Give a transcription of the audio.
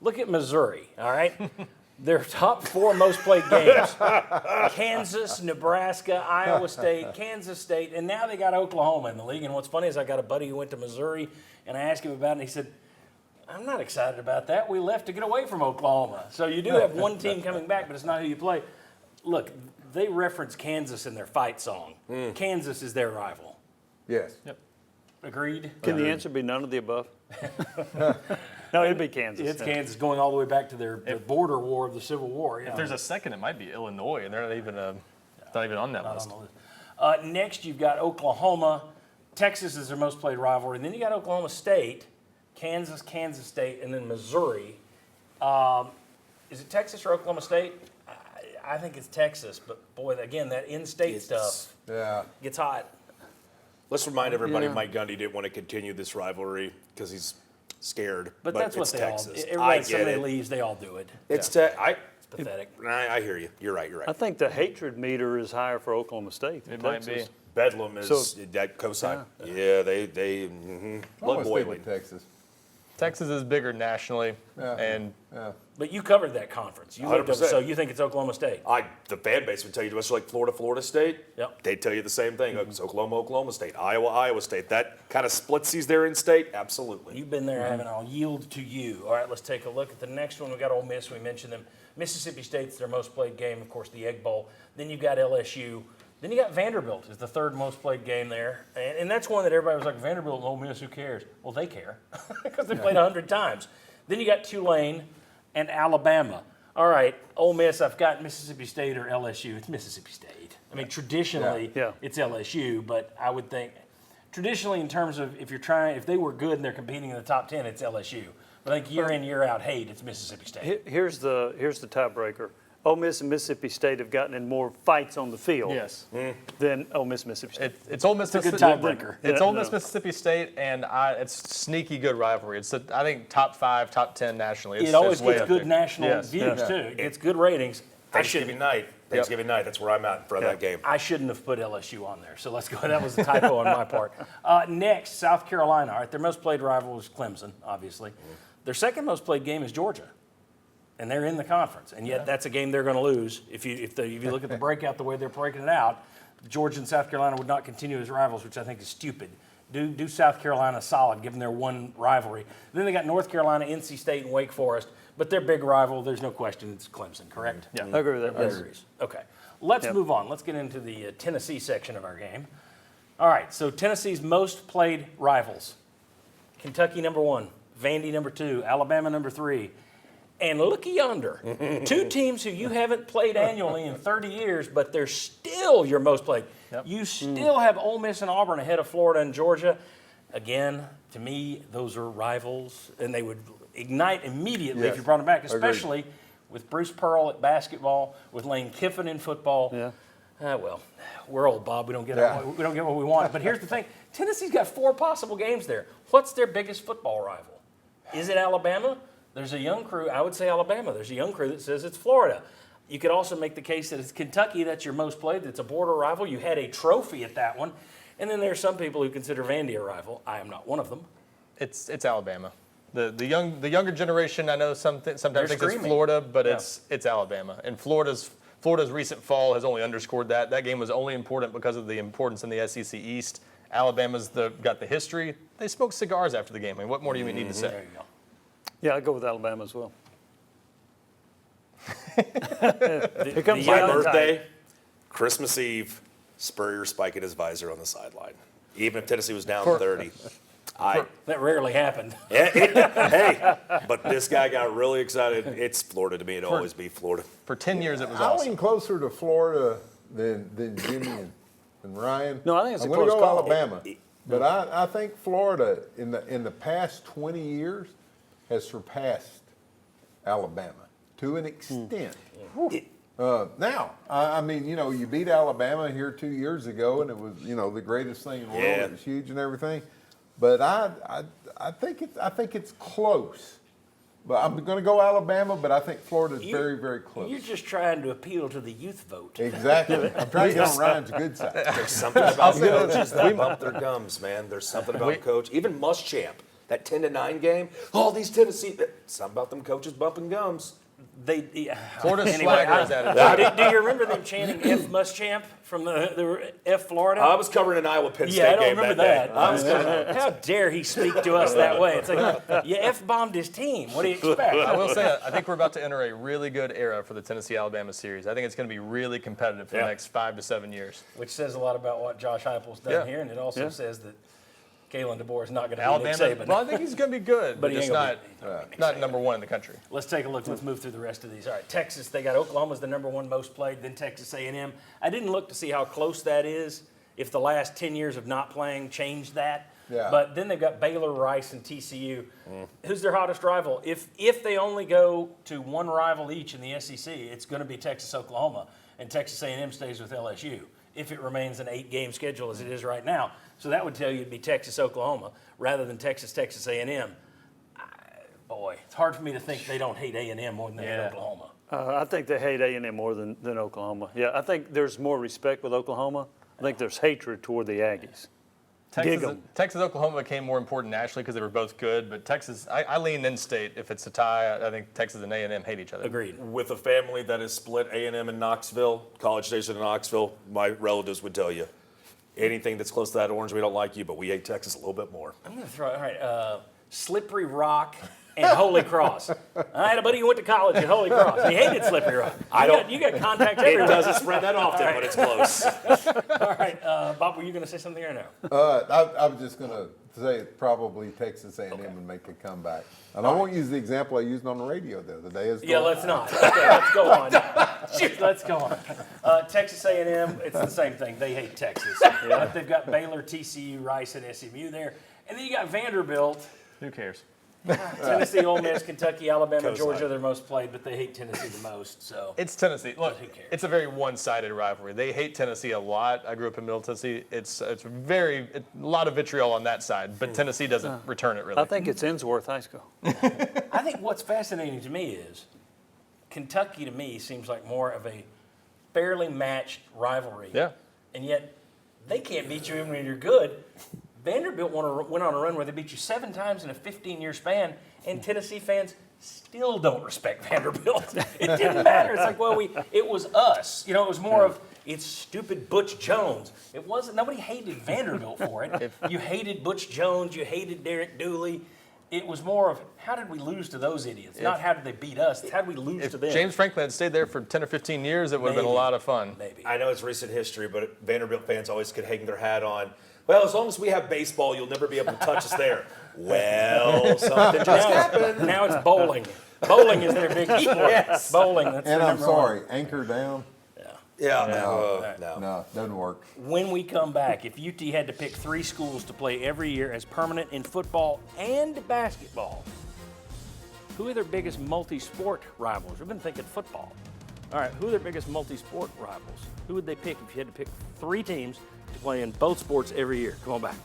Look at Missouri, all right? Their top 4 most played games: Kansas, Nebraska, Iowa State, Kansas State, and now they got Oklahoma in the league. And what's funny is I got a buddy who went to Missouri, and I asked him about it, and he said, I'm not excited about that. We left to get away from Oklahoma. So you do have one team coming back, but it's not who you play. Look, they reference Kansas in their fight song. Kansas is their rival. Yes. Yep. Agreed? Can the answer be none of the above? No, it'd be Kansas. It's Kansas going all the way back to their border war of the Civil War. If there's a second, it might be Illinois, and they're not even on that list. Next, you've got Oklahoma. Texas is their most played rivalry. And then you got Oklahoma State, Kansas, Kansas State, and then Missouri. Is it Texas or Oklahoma State? I think it's Texas, but boy, again, that in-state stuff gets hot. Let's remind everybody Mike Gundy didn't want to continue this rivalry because he's scared. But that's what they Texas. all. Everybody, somebody leaves, they all do it. It's Pathetic. I hear you. You're right. I think the hatred meter is higher for Oklahoma State. It might be. Bedlam is that cosign. Yeah, they blood boiling. Texas. Texas is bigger nationally, and But you covered that conference. You looked up, 100%. so you think it's Oklahoma State? The fan base would tell you, much like Florida State. Yep. They'd tell you the same thing. It's Oklahoma State, Iowa State. That kind of splitsies there in state. Absolutely. You've been there, haven't I? I'll yield to you. All right, let's take a look at the next one. We got Ole Miss. We mentioned them. Mississippi State's their most played game, of course, the Egg Bowl. Then you've got LSU. Then you got Vanderbilt is the 3rd most played game there. And that's one that everybody was like, Vanderbilt and Ole Miss, who cares? Well, they care because they played 100 times. Then you got Tulane and Alabama. All right, Ole Miss, I've got Mississippi State or LSU. It's Mississippi State. I mean, traditionally, it's LSU, but I would think traditionally in terms of if they were good and they're competing in the top 10, it's LSU. But I think year in, year out, it's Mississippi State. Here's the tiebreaker. Ole Miss and Mississippi State have gotten in more fights on the field than Ole Miss, Mississippi State. It's Ole Miss. It's a good tiebreaker. It's Ole Miss, Mississippi State, and it's sneaky good rivalry. It's I think top 5, top 10 nationally. It always gets good national views too. It gets good ratings. Thanksgiving night. That's where I'm at for that game. I shouldn't have put LSU on there, so let's go. That was a typo on my part. Next, South Carolina. All right, their most played rival is Clemson, obviously. Their second most played game is Georgia, and they're in the conference. And yet that's a game they're going to lose. If you look at the breakout, the way they're breaking it out, Georgia and South Carolina would not continue as rivals, which I think is stupid. Do South Carolina solid, given their one rivalry. Then they got North Carolina, NC State, and Wake Forest. But their big rival, there's no question, it's Clemson, correct? Yeah, I agree with that. Yes. Okay. Let's move on. Let's get into the Tennessee section of our game. All right, so Tennessee's most played rivals. Kentucky, number 1. Vandy, number 2. Alabama, number 3. And looky yonder, 2 teams who you haven't played annually in 30 years, but they're still your most played. Yep. You still have Ole Miss and Auburn ahead of Florida and Georgia. Again, to me, those are rivals, and they would ignite immediately if you brought them back, especially with Bruce Pearl at basketball, with Lane Kiffin in football. Yeah. Well, we're old, Bob. We don't get what we want. But here's the thing: Tennessee's got 4 possible games there. What's their biggest football rival? Is it Alabama? There's a young crew. I would say Alabama. There's a young crew that says it's Florida. You could also make the case that it's Kentucky. That's your most played. That's a border rival. You had a trophy at that one. And then there's some people who consider Vandy a rival. I am not one of them. It's Alabama. The younger generation, I know sometimes thinks it's Florida, but it's Alabama. And Florida's recent fall has only underscored that. That game was only important because of the importance in the SEC East. Alabama's got the history. They smoked cigars after the game. I mean, what more do you need to say? There you go. Yeah, I'd go with Alabama as well. Here comes My birthday, Christmas Eve, Spurrier spiking his visor on the sideline. Even if Tennessee was down 30. That rarely happened. Hey, but this guy got really excited. It's Florida to me. It'll always be Florida. For 10 years, it was I awesome. lean closer to Florida than Jimmy and Ryan. No, I think it's I'm a going to close go call. Alabama. But I think Florida in the past 20 years has surpassed Alabama to an extent. Now, I mean, you beat Alabama here 2 years ago, and it was, the greatest thing in the world. It was huge and everything. But I think it's close. But I'm going to go Alabama, but I think Florida's very, very close. You're just trying to appeal to the youth vote. Exactly. I'm trying to get on Ryan's good side. There's something about coaches that bump their gums, man. There's something about coach. Even Muschamp. That 10-9 game. All these Tennessee. Something about them coaches bumping gums. Florida Anyway, swagger is attitude. do you remember them chanting "F Muschamp" from the F Florida? I was covering an Iowa Penn State Yeah, I don't game remember that that. day. How dare he speak to us that way? It's like, you F-bombed his team. What do you expect? I will say, I think we're about to enter a really good era for the Tennessee-Alabama series. I think it's going to be really competitive for the next 5 to 7 years. Which says a lot about what Josh Heupel's done Yeah. here, and it also says that Kalen DeBoer is not going to be Alabama, Nick Saban. well, I think he's going to be good, but he it's ain't gonna not number one in the country. Let's take a look. Let's move through the rest of these. All right, Texas, they got Oklahoma's the number one most played, then Texas A&M. I didn't look to see how close that is, if the last 10 years of not playing changed that. Yeah. But then they've got Baylor, Rice, and TCU. Who's their hottest rival? If they only go to one rival each in the SEC, it's going to be Texas, Oklahoma, and Texas A&M stays with LSU if it remains an 8-game schedule as it is right now. So that would tell you it'd be Texas, Oklahoma, rather than Texas, Texas A&M. Boy, it's hard for me to think they don't hate A&M more than they hate Oklahoma. I think they hate A&M more than Oklahoma. Yeah, I think there's more respect with Oklahoma. I think there's hatred toward the Aggies. Texas, Oklahoma became more important nationally because they were both good, but Texas, I lean in-state. If it's a tie, I think Texas and A&M hate each other. Agreed. With a family that is split A&M in Knoxville, College Station in Knoxville, my relatives would tell you, anything that's close to that orange, we don't like you, but we hate Texas a little bit more. I'm going to throw, all right, Slippery Rock and Holy Cross. I had a buddy who went to college at Holy Cross. He hated Slippery Rock. You got contacts It everywhere. doesn't spread that often, but it's close. All right, Bob, were you going to say something or no? I was just going to say probably Texas A&M would make a comeback. And I won't use the example I used on the radio the other day. Yeah, let's not. Okay, let's go on. Let's go on. Texas A&M, it's the same thing. They hate Texas. But they've got Baylor, TCU, Rice, and SMU there. And then you got Vanderbilt. Who cares? Tennessee, Ole Miss, Kentucky, Alabama, Cosign. Georgia, they're most played, but they hate Tennessee the most. So It's Tennessee. Look, who cares? it's a very one-sided rivalry. They hate Tennessee a lot. I grew up in Middle Tennessee. It's a lot of vitriol on that side, but Tennessee doesn't return it really. I think it's Ensworth High School. I think what's fascinating to me is Kentucky to me seems like more of a fairly matched rivalry. Yeah. And yet they can't beat you even when you're good. Vanderbilt went on a run where they beat you 7 times in a 15-year span, and Tennessee fans still don't respect Vanderbilt. It didn't matter. It's like, well, it was us. You know, it was more of, it's stupid Butch Jones. It wasn't, nobody hated Vanderbilt for it. You hated Butch Jones, you hated Derek Dooley. It was more of, how did we lose to those idiots? Not how did they beat us, it's how did we lose to them? James Franklin had stayed there for 10 or 15 years, it would have been a Maybe. lot of fun. Maybe. I know it's recent history, but Vanderbilt fans always could hang their hat on, well, as long as we have baseball, you'll never be able to touch us there. Well, something just happened. Now it's bowling. Bowling is their big sport. Yes. Bowling, that's And their I'm number one. sorry, anchor down? Yeah, no. No, doesn't work. When we come back, if UT had to pick 3 schools to play every year as permanent in football and basketball, who are their biggest multi-sport rivals? We've been thinking football. All right, who are their biggest multi-sport rivals? Who would they pick if you had to pick 3 teams to play in both sports every year? Come on back.